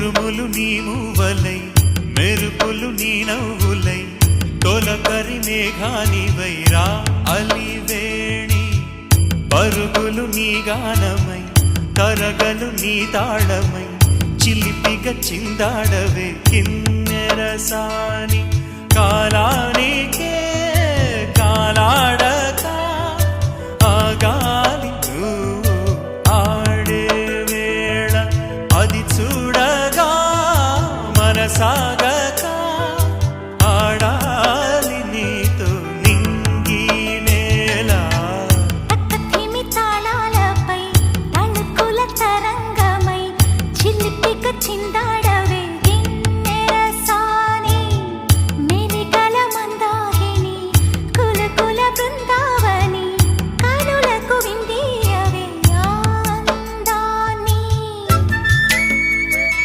ఉరుములు నీ మూవలై మెరుపులు నీ నవ్వులై తొలకరి మేఘానివై రా అలివేణి పరుగులు నీ గానమై కరగలు నీ తాళమై చిలిపిగ చిందాడవే కిన్నెరసాని కాలానికే కాలాడక ఆగాలి నువ్వు ఆడే వేళ అది చూడగా మనసాగక ఆడాలి నీతో నింగి నేల తక్కతిమి తాళాలపై తళుకుల తరంగమై చిలిపిక చిందా